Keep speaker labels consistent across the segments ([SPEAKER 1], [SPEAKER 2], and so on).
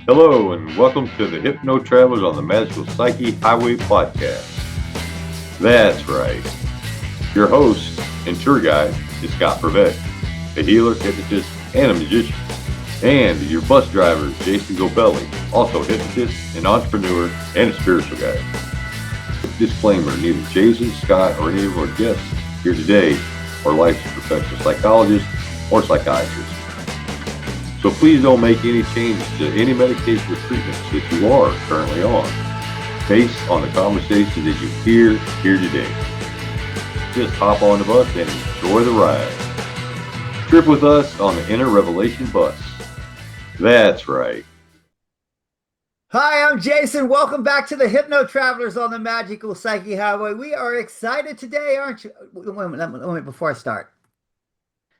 [SPEAKER 1] Hello, and welcome to the Hypno Travelers on the Magical Psyche Highway podcast. That's right. Your host and tour guide is Scott Prevett, a healer, hypnotist, and a magician. And your bus driver is Jason Gobelli, also a hypnotist, an entrepreneur, and a spiritual guide. Disclaimer, neither Jason, Scott, or any of our guests here today are licensed professional psychologists or psychiatrists. So please don't make any changes to any medication or treatments that you are currently on based on the conversation that you hear here today. Just hop on the bus and enjoy the ride. Trip with us on the Inner Revelation bus. That's right.
[SPEAKER 2] Hi, I'm Jason. Welcome back to the Hypno Travelers on the Magical Psyche Highway. We are excited today, aren't you? Wait a minute before I start.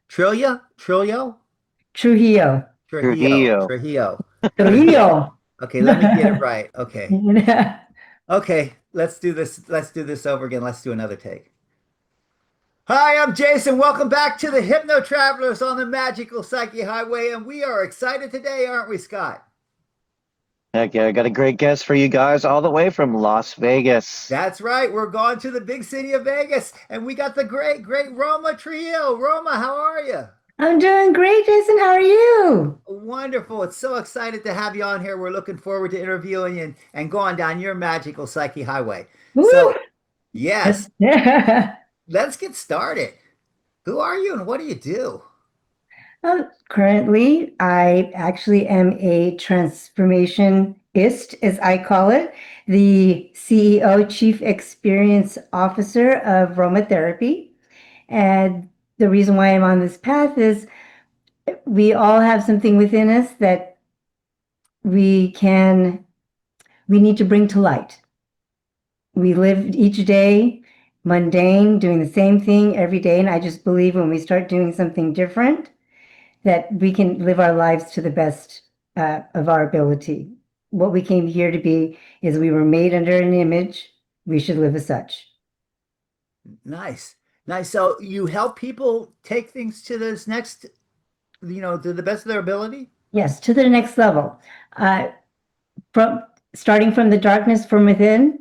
[SPEAKER 2] Trujillo?
[SPEAKER 3] Trujillo.
[SPEAKER 2] Trujillo.
[SPEAKER 3] Trujillo.
[SPEAKER 2] Okay, let me get it right. Okay. Okay, let's do this. Let's do this over again. Let's do another take. Hi, I'm Jason. Welcome back to the Hypno Travelers on the Magical Psyche Highway. And we are excited today, aren't we, Scott?
[SPEAKER 4] Heck yeah, I got a great guest for you guys all the way from Las Vegas.
[SPEAKER 2] That's right. We're going to the big city of Vegas, and we got the great Roma Trujillo. Roma, how are you?
[SPEAKER 3] I'm doing great, Jason. How are you?
[SPEAKER 2] Wonderful. It's so excited to have you on here. We're looking forward to interviewing you and going down your magical psyche highway.
[SPEAKER 3] Woo!
[SPEAKER 2] So, yes, let's get started. Who are you and what do you do?
[SPEAKER 3] Currently, I actually am a transformationist, as I call it, the CEO, Chief Experience Officer of Roma Therapy. And the reason why I'm on this path is we all have something within us that we need to bring to light. We live each day mundane, doing the same thing every day. And I just believe when we start doing something different, that we can live our lives to the best of our ability. What we came here to be is we were made under an image. We should live as such.
[SPEAKER 2] Nice. Nice. So you help people take things to this next, to the best of their ability?
[SPEAKER 3] Yes, to the next level. From starting from the darkness from within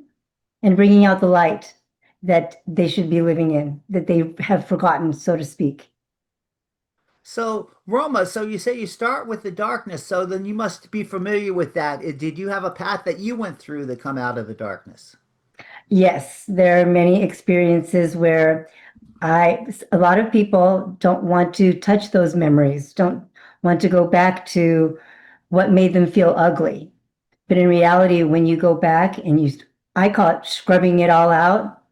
[SPEAKER 3] and bringing out the light that they should be living in, that they have forgotten, so to speak.
[SPEAKER 2] So, Roma, so you say you start with the darkness, so then you must be familiar with that. Did you have a path that you went through to come out of the darkness?
[SPEAKER 3] Yes, there are many experiences where a lot of people don't want to touch those memories, don't want to go back to what made them feel ugly. But in reality, when you go back and I call it scrubbing it all out,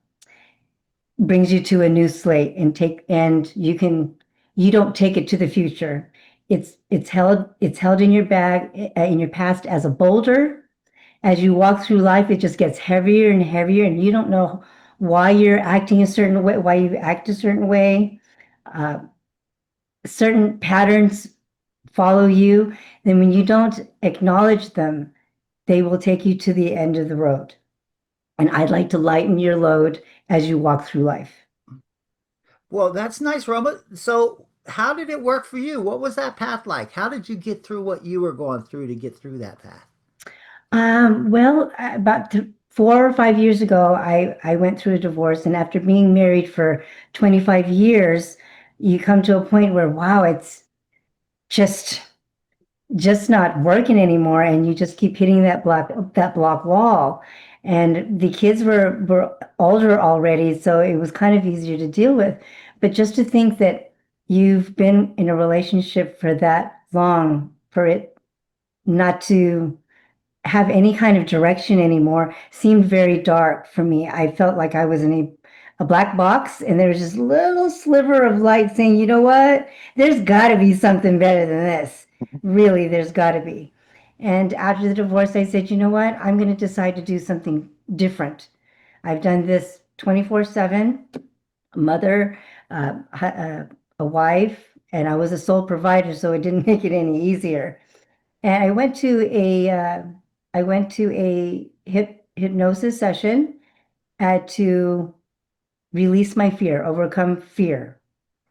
[SPEAKER 3] brings you to a new slate and you don't take it to the future. It's held in your bag, in your past as a boulder. As you walk through life, it just gets heavier and heavier, and you don't know why you're acting a certain way, why you act a certain way. Certain patterns follow you. And when you don't acknowledge them, they will take you to the end of the road. And I'd like to lighten your load as you walk through life.
[SPEAKER 2] Well, that's nice, Roma. So, how did it work for you? What was that path like? How did you get through what you were going through to get through that path?
[SPEAKER 3] Well, about 4 or 5 years ago, I went through a divorce, and after being married for 25 years, you come to a point where, wow, it's just not working anymore, and you just keep hitting that block wall. And the kids were older already, so it was kind of easier to deal with. But just to think that you've been in a relationship for that long, for it not to have any kind of direction anymore seemed very dark for me. I felt like I was in a black box, and there was this little sliver of light saying, you know what? There's got to be something better than this. Really, there's got to be. And after the divorce, I said, you know what? I'm going to decide to do something different. I've done this 24/7, a mother, a wife, and I was a sole provider, so it didn't make it any easier. And I went to a hypnosis session to release my fear, overcome fear,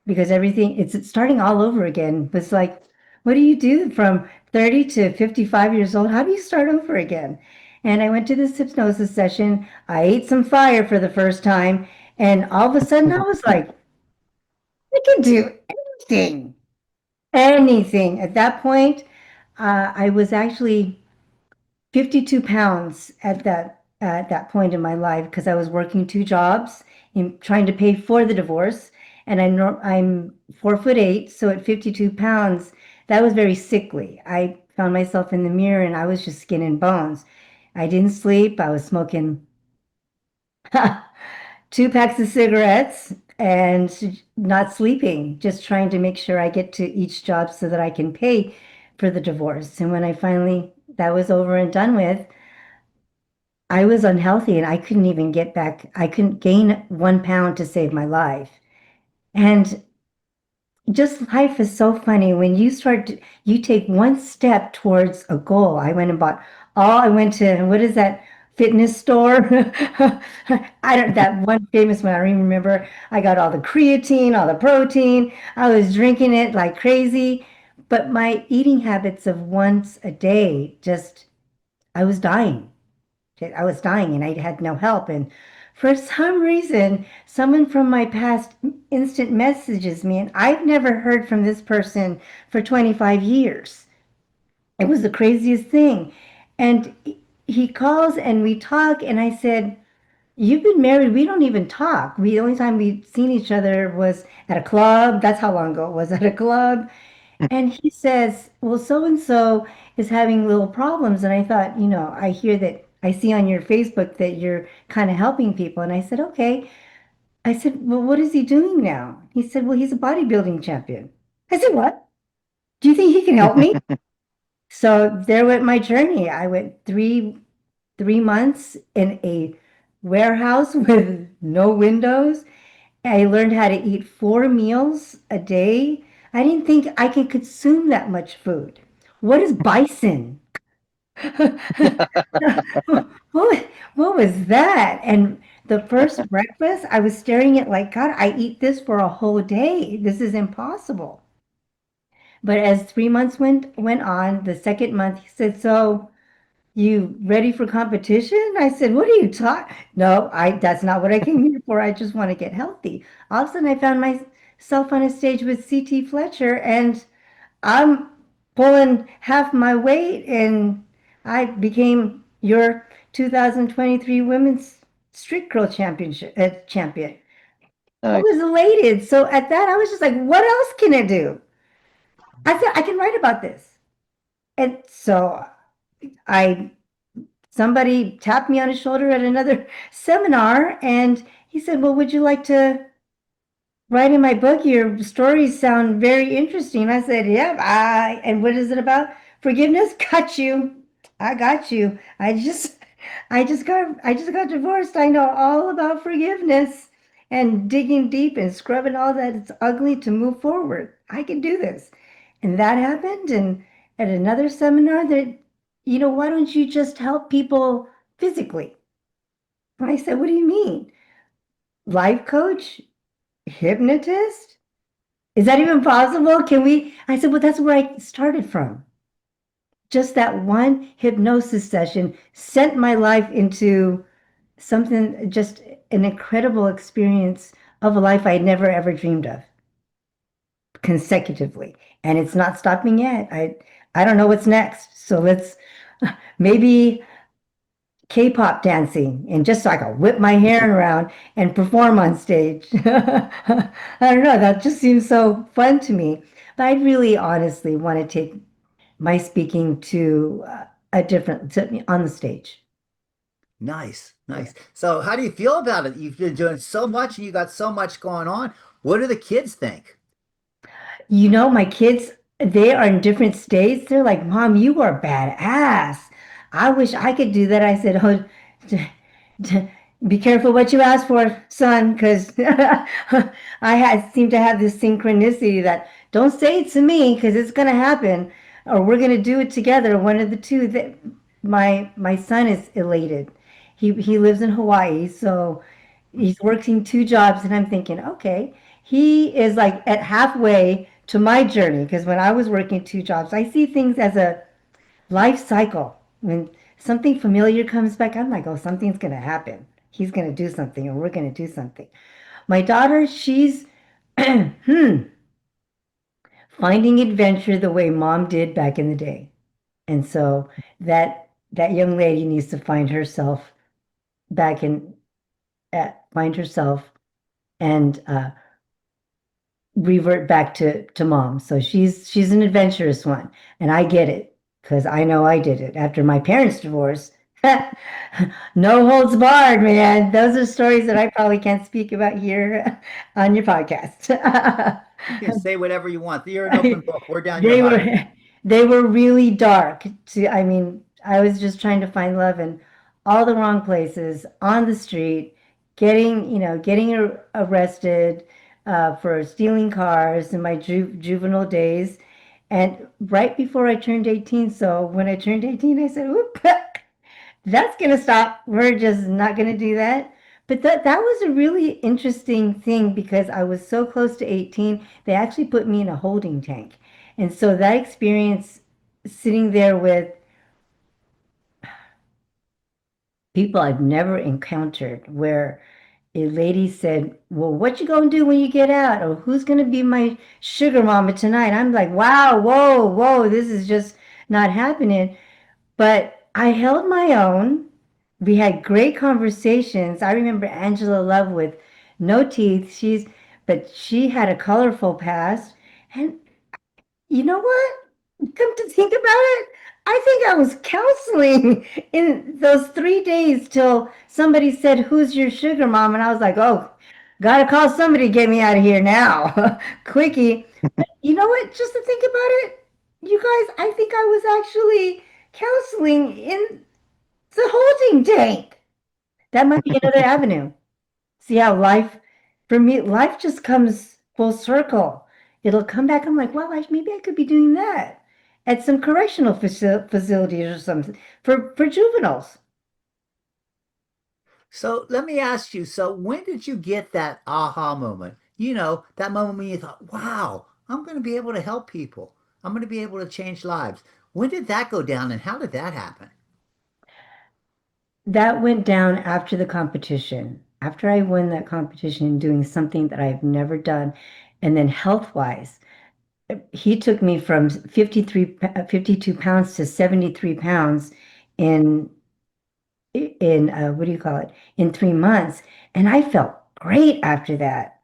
[SPEAKER 3] because everything, it's starting all over again. It's like What do you do from 30 to 55 years old? How do you start over again? And I went to this hypnosis session. I ate some fire for the first time. And all of a sudden, I was like, I can do anything, anything. At that point, I was actually 52 pounds at that point in my life because I was working two jobs and trying to pay for the divorce. And I'm 4'8", so at 52 pounds, that was very sickly. I found myself in the mirror and I was just skin and bones. I didn't sleep. I was smoking two packs of cigarettes and not sleeping, just trying to make sure I get to each job so that I can pay for the divorce. And when I finally that was over and done with, I was unhealthy and I couldn't even get back. I couldn't gain 1 pound to save my life. And just life is so funny when you take one step towards a goal. I went to, what is that fitness store? I don't, that one famous one, I don't even remember. I got all the creatine, all the protein. I was drinking it like crazy. But my eating habits of once a day, I was dying. I was dying and I had no help. And for some reason, someone from my past instant messages me, and I've never heard from this person for 25 years. It was the craziest thing. And he calls and we talk, and I said, "You've been married. We don't even talk. The only time we've seen each other was at a club. That's how long ago it was, at a club." And he says, well, so and so is having little problems. And I thought, I hear that I see on your Facebook that you're kind of helping people. And I said, okay. I said, well, what is he doing now? He said, well, he's a bodybuilding champion. I said, what? Do you think he can help me? So there went my journey. I went three months in a warehouse with no windows. I learned how to eat 4 meals a day. I didn't think I could consume that much food. What is bison? What, what was that? And the first breakfast, I was staring at like, God, I eat this for a whole day. This is impossible. But as 3 months went on, the second month, he said, so you ready for competition? I said, what are you talking? No, that's not what I came here for. I just want to get healthy. All of a sudden I found myself on a stage with CT Fletcher and I'm pulling half my weight and I became your 2023 Women's Street Girl Championship champion. I
[SPEAKER 4] Nice.
[SPEAKER 3] was elated. So at that, I was just like, what else can I do? I said, I can write about this. And so I somebody tapped me on the shoulder at another seminar and he said, well, would you like to write in my book? Your stories sound very interesting. I said, yeah, and what is it about? Forgiveness? Got you. I got you. I just got divorced. I know all about forgiveness and digging deep and scrubbing all that it's ugly to move forward. I can do this. And that happened. And at another seminar that, why don't you just help people physically? And I said, what do you mean? Life coach? Hypnotist? Is that even possible? Can we? I said, well, that's where I started from. Just that one hypnosis session sent my life into something, just an incredible experience of a life I had never ever dreamed of consecutively. And it's not stopping yet. I don't know what's next. So let's maybe K-pop dancing and just so I can whip my hair around and perform on stage. I don't know, that just seems so fun to me. But I really honestly want to take my speaking to on the stage.
[SPEAKER 2] Nice, nice. So how do you feel about it? You've been doing so much and you got so much going on. What do the kids think?
[SPEAKER 3] My kids, they are in different states. They're like, Mom, you are badass. I wish I could do that. I said, oh, be careful what you ask for, son, because seem to have this synchronicity that don't say it to me because it's going to happen, or we're going to do it together. One of the two. That my son is elated. He lives in Hawaii, so he's working two jobs, and I'm thinking, okay, he is like at halfway to my journey, because when I was working two jobs, I see things as a life cycle. When something familiar comes back, I'm like, oh, something's going to happen. He's going to do something, or we're going to do something. My daughter, she's finding adventure the way mom did back in the day. And so that young lady needs to find herself back in find herself and revert back to mom. So she's an adventurous one, and I get it because I know I did it after my parents' divorce. No holds barred, man. Those are stories that I probably can't speak about here on your podcast.
[SPEAKER 2] You can say whatever you want. You're an open book. We're down your
[SPEAKER 3] They
[SPEAKER 2] heart.
[SPEAKER 3] were they were really dark. I mean, I was just trying to find love in all the wrong places, on the street, getting arrested for stealing cars in my juvenile days. And right before I turned 18, so when I turned 18, I said, "Oop, that's gonna stop. We're just not gonna do that." But that was a really interesting thing because I was so close to 18, they actually put me in a holding tank. And so that experience sitting there with people I've never encountered where a lady said, "Well, what you gonna do when you get out?" Or "Who's gonna be my sugar mama tonight?" I'm like, wow, whoa, whoa, this is just not happening. But I held my own. We had great conversations. I remember Angela Love with no teeth. But she had a colorful past. And you know what? Come to think about it, I think I was counseling in those 3 days till somebody said, "Who's your sugar mom?" And I was like, oh, gotta call somebody to get me out of here now. Quickie. But you know what? Just to think about it, you guys, I think I was actually counseling in the holding tank. That might be another avenue. See how for me, life just comes full circle. It'll come back. I'm like, well, maybe I could be doing that at some correctional facilities or something for juveniles.
[SPEAKER 2] So let me ask you, so when did you get that aha moment? You know, that moment when you thought, wow, I'm going to be able to help people. I'm going to be able to change lives. When did that go down and how did that happen?
[SPEAKER 3] That went down after the competition. After I won that competition, doing something that I've never done. And then health wise, he took me from 52 pounds to 73 pounds in what do you call it, in 3 months. And I felt great after that.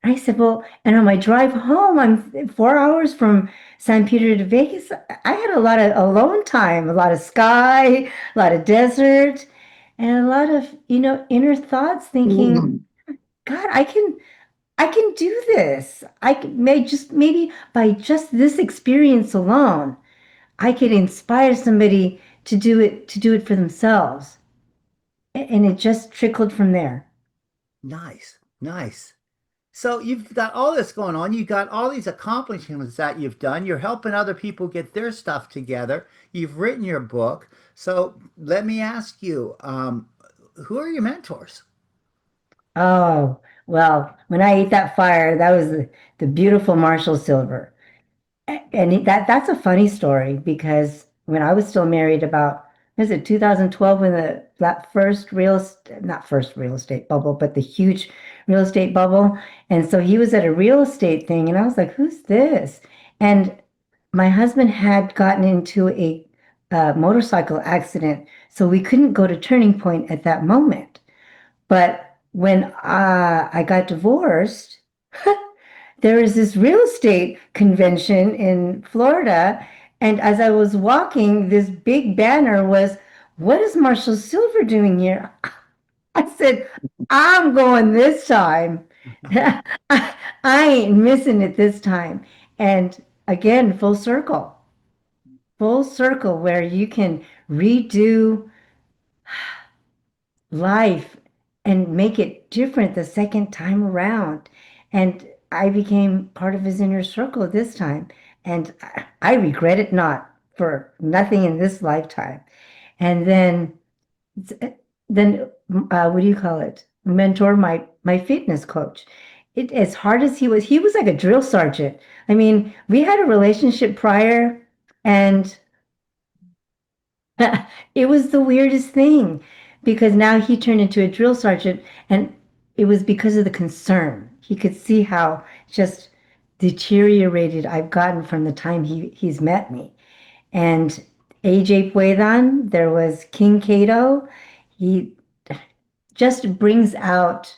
[SPEAKER 3] I said, well, and on my drive home, I'm 4 hours from San Pedro to Vegas. I had a lot of alone time, a lot of sky, a lot of desert, and a lot of, inner thoughts thinking, God, I can do this. Maybe by just this experience alone, I could inspire somebody to do it for themselves. And it just trickled from there.
[SPEAKER 2] Nice, nice. So you've got all this going on. You've got all these accomplishments that you've done. You're helping other people get their stuff together. You've written your book. So let me ask you, who are your mentors?
[SPEAKER 3] Oh, well, when I ate that fire, that was the beautiful Marshall Silver. And that's a funny story because when I was still married about, was it 2012 when that first not first real estate bubble, but the huge real estate bubble. And so he was at a real estate thing and I was like, who's this? And my husband had gotten into a motorcycle accident, so we couldn't go to Turning Point at that moment. But when I got divorced, there was this real estate convention in Florida. And as I was walking, this big banner was, "What is Marshall Silver doing here?" I said, "I'm going this time. I ain't missing it this time." And again, full circle where you can redo life and make it different the second time around. And I became part of his inner circle this time. And I regret it not for nothing in this lifetime. And then what do you call it? Mentor my fitness coach. as hard as he was like a drill sergeant. I mean, we had a relationship prior, and it was the weirdest thing because now he turned into a drill sergeant, and it was because of the concern. He could see how just deteriorated I've gotten from the time he's met me. And AJ Puedan, there was King Cato. He just brings out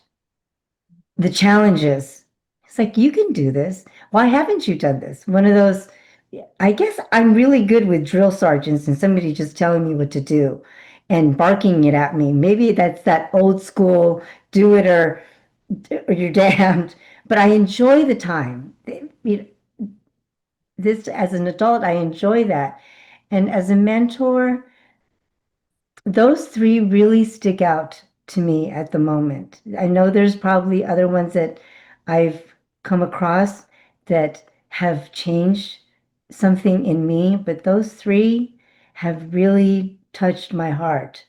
[SPEAKER 3] the challenges. It's like, you can do this. Why haven't you done this? One of those, I guess I'm really good with drill sergeants and somebody just telling me what to do and barking it at me. Maybe that's that old school do it or you're damned. But I enjoy the time. This as an adult, I enjoy that. And as a mentor, those three really stick out to me at the moment. I know there's probably other ones that I've come across that have changed something in me, but those three have really touched my heart.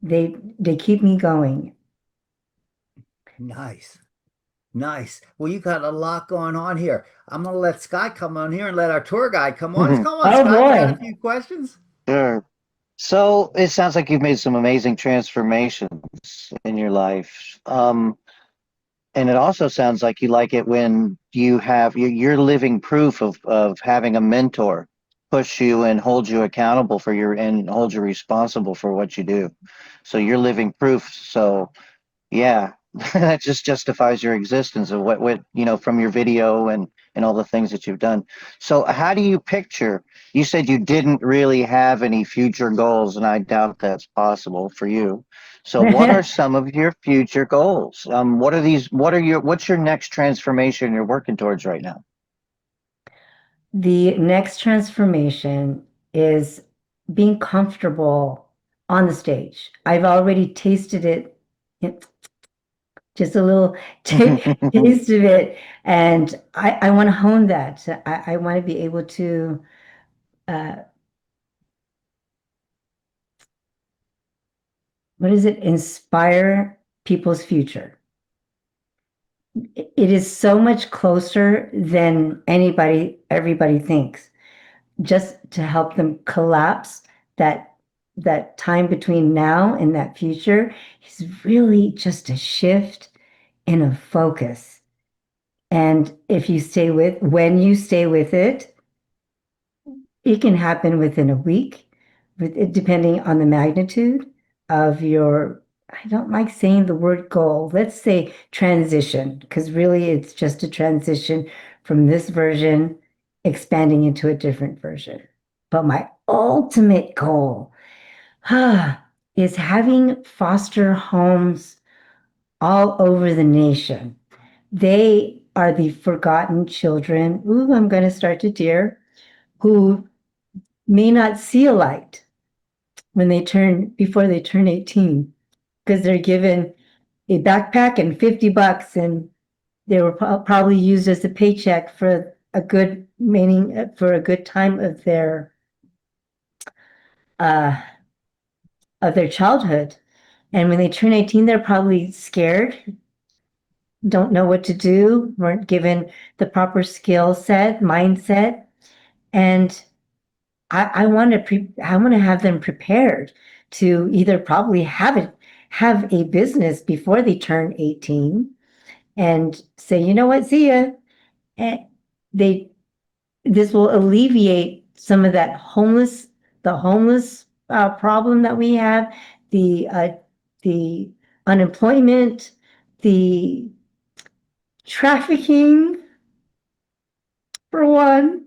[SPEAKER 3] They keep me going.
[SPEAKER 2] Nice. Nice. Well, you got a lot going on here. I'm gonna let Sky come on here and let our tour guide come on. Come on,
[SPEAKER 3] Oh
[SPEAKER 2] Sky. You got a
[SPEAKER 3] boy.
[SPEAKER 2] few questions?
[SPEAKER 4] Sure. So it sounds like you've made some amazing transformations in your life. And it also sounds like you like it when you're living proof of having a mentor push you and hold you accountable and hold you responsible for what you do. So you're living proof. So yeah, that just justifies your existence of what from your video and all the things that you've done. So how do you picture? You said you didn't really have any future goals, and I doubt that's possible for you. So what are some of your future goals? What's your next transformation you're working towards right now?
[SPEAKER 3] The next transformation is being comfortable on the stage. I've already tasted it, just a little taste of it, and I want to hone that. I want to be able to uh, what is it? Inspire people's future. It is so much closer than everybody thinks. Just to help them collapse that time between now and that future is really just a shift in a focus. And when you stay with it, it can happen within a week, depending on the magnitude of your, I don't like saying the word goal. Let's say transition, because really it's just a transition from this version expanding into a different version. But my ultimate goal is having foster homes all over the nation. They are the forgotten children. Ooh, I'm going to start to tear, who may not see a light before they turn 18, because they're given a backpack and $50, and they were probably used as a paycheck for a good time uh, of their childhood. And when they turn 18, they're probably scared, don't know what to do, weren't given the proper skill set, mindset, and I want to have them prepared to either probably have a business before they turn 18 and say, you know what, see ya. And they this will alleviate some of the homeless problem that we have, the unemployment, the trafficking, for one.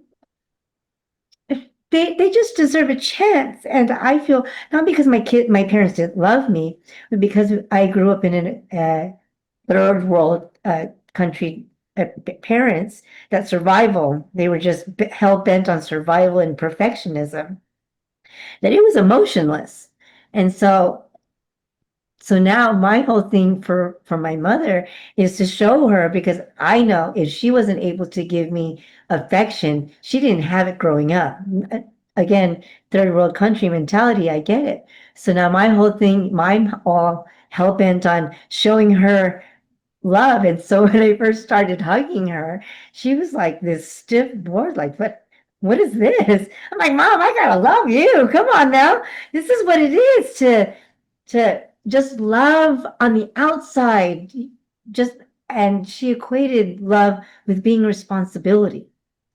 [SPEAKER 3] They just deserve a chance. And I feel not because my parents didn't love me, but because I grew up in a third world country, parents, that survival, they were just hell bent on survival and perfectionism, that it was emotionless. And so now my whole thing for my mother is to show her, because I know if she wasn't able to give me affection, she didn't have it growing up. Again, third world country mentality, I get it. So now my whole thing, I'm all hell bent on showing her love. And so when I first started hugging her, she was like this stiff board, like, what is this? I'm like, Mom, I gotta love you. Come on now. This is what it is to just love on the outside. Just and she equated love with being responsibility.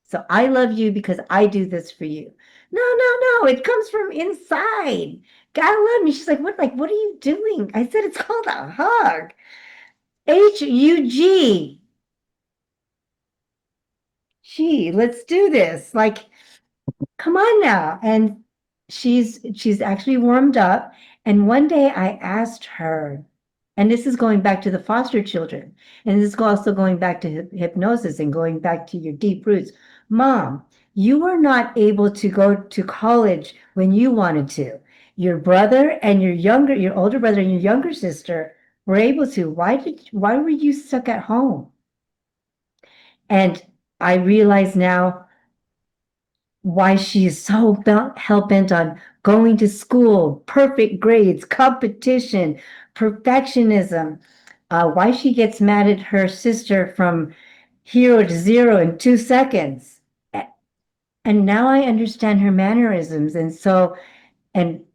[SPEAKER 3] So I love you because I do this for you. No, no, no. It comes from inside. Gotta love me. She's like, what are you doing? I said it's called a hug. HUG. Gee, let's do this. Like, come on now. And she's actually warmed up. And one day I asked her, and this is going back to the foster children, and this is also going back to hypnosis and going back to your deep roots. Mom, you were not able to go to college when you wanted to. Your brother and your older brother and your younger sister were able to. Why were you stuck at home? And I realize now why she is so hell bent on going to school, perfect grades, competition, perfectionism, why she gets mad at her sister from hero to zero in 2 seconds. And now I understand her mannerisms. And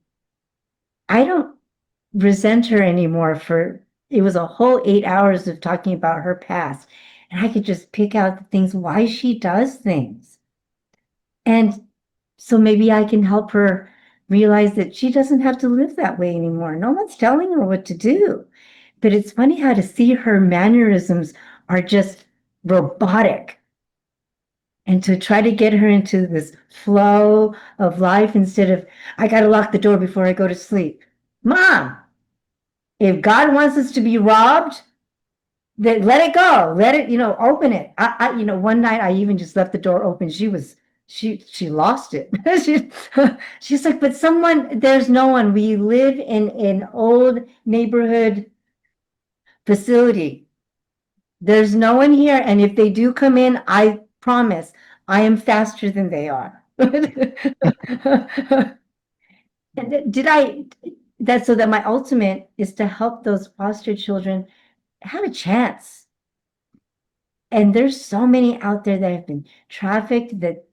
[SPEAKER 3] I don't resent her anymore it was a whole 8 hours of talking about her past. And I could just pick out the things, why she does things. And so maybe I can help her realize that she doesn't have to live that way anymore. No one's telling her what to do. But it's funny how to see her mannerisms are just robotic. And to try to get her into this flow of life instead of, I got to lock the door before I go to sleep. Mom, if God wants us to be robbed, then let it go. Let it, open it. One night I even just left the door open. She lost it. She's like, but there's no one. We live in an old neighborhood facility. There's no one here. And if they do come in, I promise I am faster than they are. And that's so that my ultimate is to help those foster children have a chance. And there's so many out there that have been trafficked that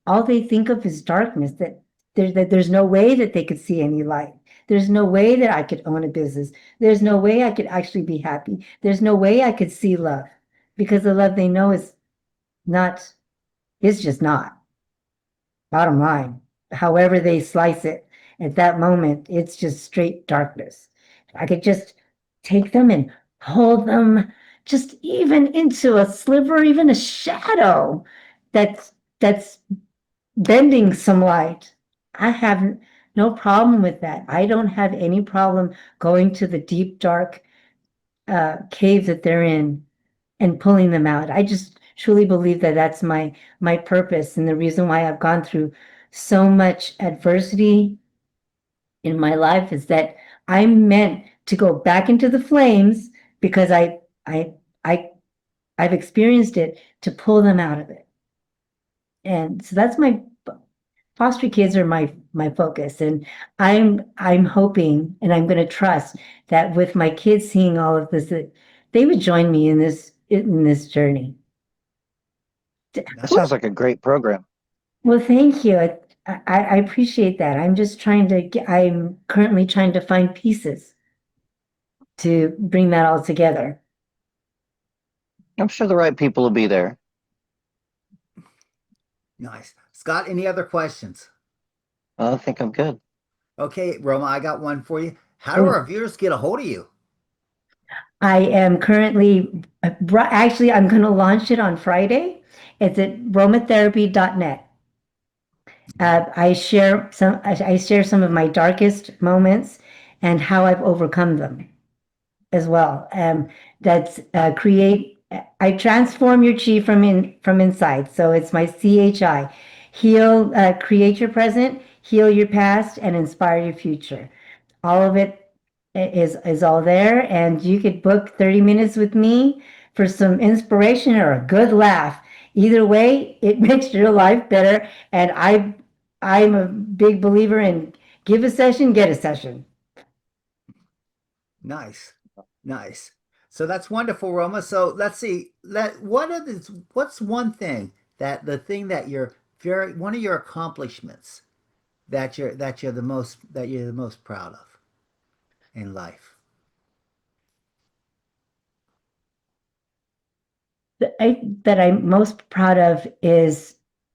[SPEAKER 3] all they think of is darkness, that there's no way that they could see any light. There's no way that I could own a business. There's no way I could actually be happy. There's no way I could see love because the love they know not, is just not. Bottom line, however they slice it at that moment, it's just straight darkness. I could just take them and hold them just even into a sliver, even a shadow that's bending some light. I have no problem with that. I don't have any problem going to the deep, dark cave that they're in and pulling them out. I just truly believe that that's my purpose and the reason why I've gone through so much adversity in my life is that I'm meant to go back into the flames because I I I've experienced it to pull them out of it. And so that's my foster kids are my focus, and I'm hoping and I'm going to trust that with my kids seeing all of this that they would join me in this journey.
[SPEAKER 4] That sounds like a great program.
[SPEAKER 3] Well, thank you. I appreciate that. I'm currently trying to find pieces to bring that all together.
[SPEAKER 4] I'm sure the right people will be there.
[SPEAKER 2] Nice. Scott, any other questions?
[SPEAKER 4] I think I'm good.
[SPEAKER 2] Okay, Roma, I got one for you. How do our viewers get a hold of you?
[SPEAKER 3] I am currently, actually, I'm going to launch it on Friday. It's at romatherapy.net. I share some of my darkest moments and how I've overcome them as well. That's I transform your chi from inside. So it's my CHI. Heal, create your present, heal your past, and inspire your future. All of it is all there, and you could book 30 minutes with me for some inspiration or a good laugh. Either way, it makes your life better. And I'm a big believer in give a session, get a session.
[SPEAKER 2] Nice. Nice. So that's wonderful, Roma. So let's see. What's one thing that the thing that you're very one of your accomplishments that you're the most proud of in life?
[SPEAKER 3] That I'm most proud of is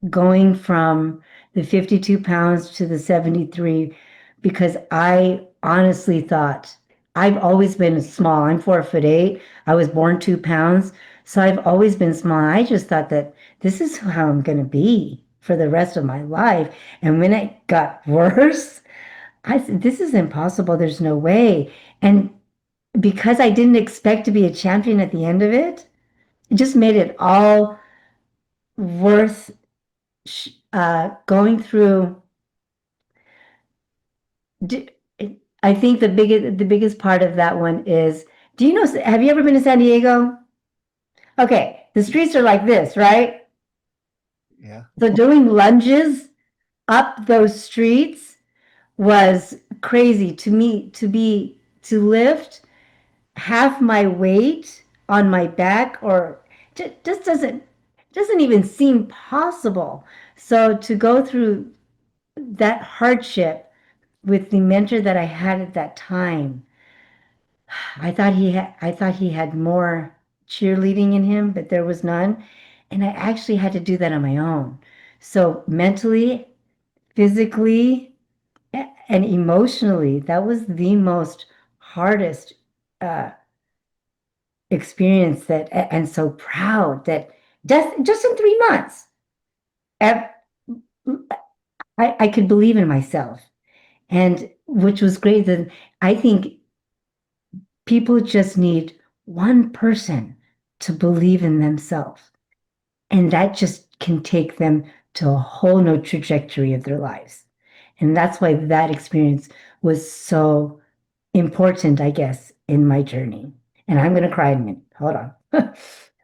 [SPEAKER 3] going from the 52 pounds to the 73, because I honestly thought I've always been small. I'm 4'8". I was born 2 pounds. So I've always been small. I just thought that this is how I'm going to be for the rest of my life. And when it got worse, I said, this is impossible. There's no way. And because I didn't expect to be a champion at the end of it, it just made it all worth going through. I think the biggest part of that one is, do you know, have you ever been to San Diego? Okay, the streets are like this, right?
[SPEAKER 2] Yeah.
[SPEAKER 3] So doing lunges up those streets was crazy to me. To lift half my weight on my back, or just doesn't even seem possible. So to go through that hardship with the mentor that I had at that time, I thought he had more cheerleading in him, but there was none. And I actually had to do that on my own. So mentally, physically, and emotionally, that was the most hardest uh, experience, and so proud that just in 3 months, I, I could believe in myself, and which was great. That I think people just need one person to believe in themselves, and that just can take them to a whole new trajectory of their lives. And that's why that experience was so important, I guess, in my journey. And I'm going to cry in a minute. Hold on.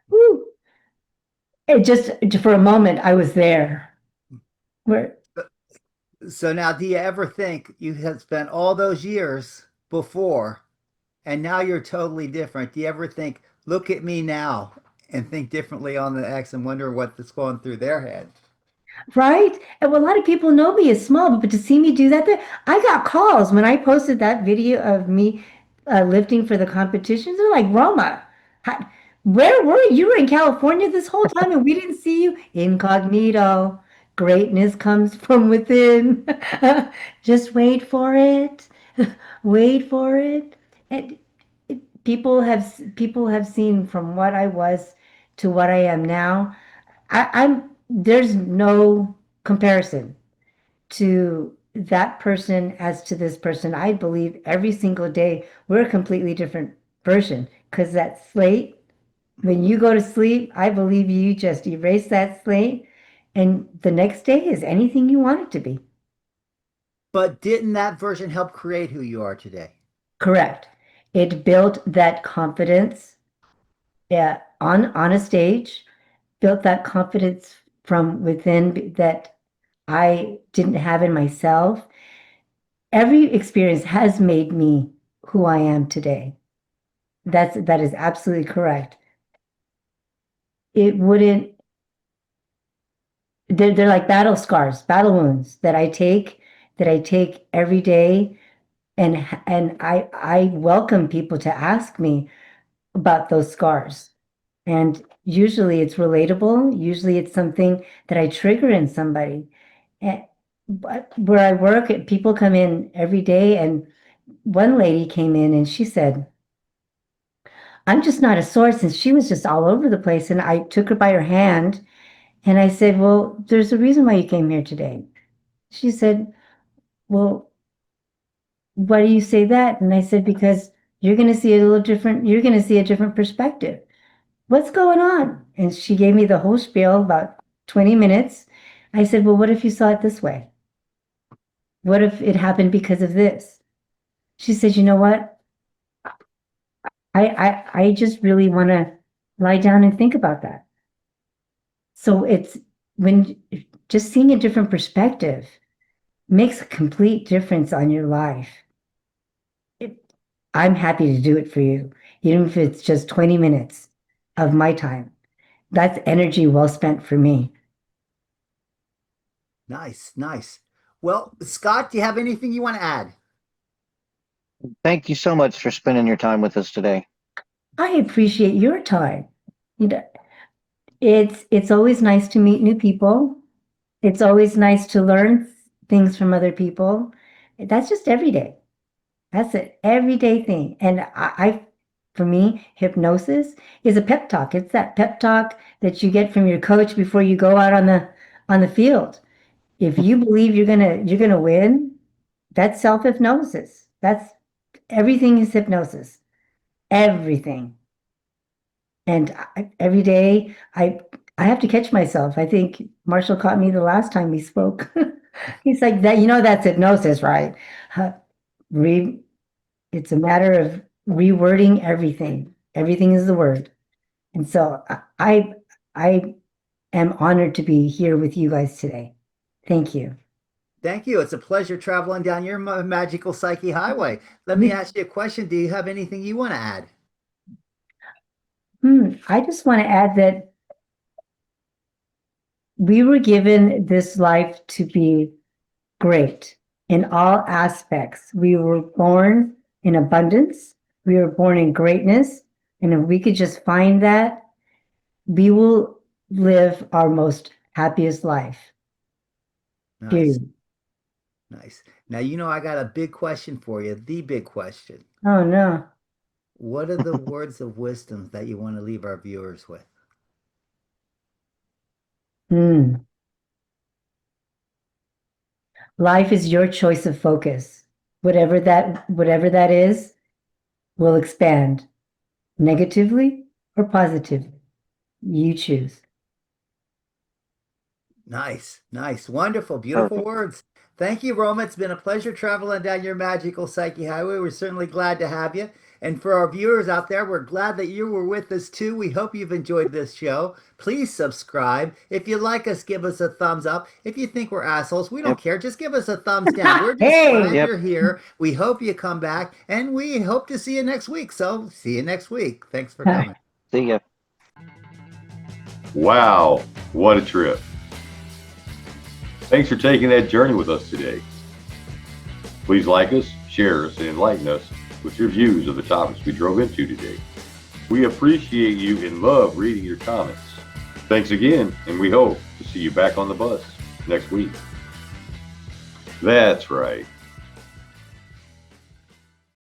[SPEAKER 3] Woo. It just, for a moment, I was there. Where,
[SPEAKER 2] So now, do you ever think you had spent all those years before, and now you're totally different? Do you ever think, look at me now, and think differently on the X and wonder what's going through their head?
[SPEAKER 3] right? And well, a lot of people know me as small, but to see me do that, I got calls when I posted that video of me lifting for the competitions. They're like, Roma, how, where were you? You were in California this whole time and we didn't see you. Incognito. Greatness comes from within. Just wait for it. Wait for it. And people have seen from what I was to what I am now. I'm There's no comparison to that person as to this person. I believe every single day we're a completely different version, because that slate, when you go to sleep, I believe you just erase that slate, and the next day is anything you want it to be.
[SPEAKER 2] But didn't that version help create who you are today?
[SPEAKER 3] Correct. It built that confidence, on a stage, built that confidence from within that I didn't have in myself. Every experience has made me who I am today. That is absolutely correct. It wouldn't, they're like battle scars, battle wounds that I take every day. And I welcome people to ask me about those scars. And usually it's relatable. Usually it's something that I trigger in somebody. And, but where I work, people come in every day, and one lady came in and she said, I'm just not a source. And she was just all over the place. And I took her by her hand and I said, well, there's a reason why you came here today. She said, well, why do you say that? And I said, because you're going to see it a little different. You're going to see a different perspective. What's going on? And she gave me the whole spiel, about 20 minutes. I said, well, what if you saw it this way? What if it happened because of this? She said, you know what? I just really want to lie down and think about that. So it's when just seeing a different perspective makes a complete difference on your life. It, I'm happy to do it for you. even if it's just 20 minutes of my time. That's energy well spent for me.
[SPEAKER 2] Nice, nice. Well, Scott, do you have anything you want to add?
[SPEAKER 4] Thank you so much for spending your time with us today.
[SPEAKER 3] I appreciate your time. You know, it's always nice to meet new people. It's always nice to learn things from other people. That's just every day. That's an everyday thing. And for me, hypnosis is a pep talk. It's that pep talk that you get from your coach before you go out on the field. If you believe you're gonna win, that's self-hypnosis. That's everything is hypnosis. Everything. And every day I have to catch myself. I think Marshall caught me the last time we spoke. He's like that, that's hypnosis, right? Uh, Re, it's a matter of rewording everything. Everything is the word. And so I am honored to be here with you guys today. Thank you.
[SPEAKER 2] Thank you. It's a pleasure traveling down your magical psyche highway. Let me ask you a question. Do you have anything you want to add?
[SPEAKER 3] I just want to add that we were given this life to be great in all aspects. We were born in abundance. We were born in greatness. And if we could just find that, we will live our most happiest life.
[SPEAKER 2] Nice,
[SPEAKER 3] Period.
[SPEAKER 2] nice. Now, I got a big question for you, the big question.
[SPEAKER 3] Oh no.
[SPEAKER 2] What are the words of wisdom that you want to leave our viewers with?
[SPEAKER 3] Hmm. Life is your choice of focus. Whatever that is, will expand negatively or positively. You choose.
[SPEAKER 2] Nice, nice, wonderful, beautiful
[SPEAKER 4] Perfect.
[SPEAKER 2] words. Thank you, Roma. It's been a pleasure traveling down your magical psyche highway. We're certainly glad to have you. And for our viewers out there, we're glad that you were with us too. We hope you've enjoyed this show. Please subscribe. If you like us, give us a thumbs up. If you think we're assholes, we don't
[SPEAKER 4] Yep.
[SPEAKER 2] care. Just give us a thumbs down. We're just
[SPEAKER 3] Hey.
[SPEAKER 2] glad
[SPEAKER 4] Yep.
[SPEAKER 2] you're here. We hope you come back, and we hope to see you next week. So see you next week. Thanks for coming.
[SPEAKER 4] See ya.
[SPEAKER 1] Wow, what a trip. Thanks for taking that journey with us today. Please like us, share us, and enlighten us with your views of the topics we drove into today. We appreciate you and love reading your comments. Thanks again, and we hope to see you back on the bus next week. That's right.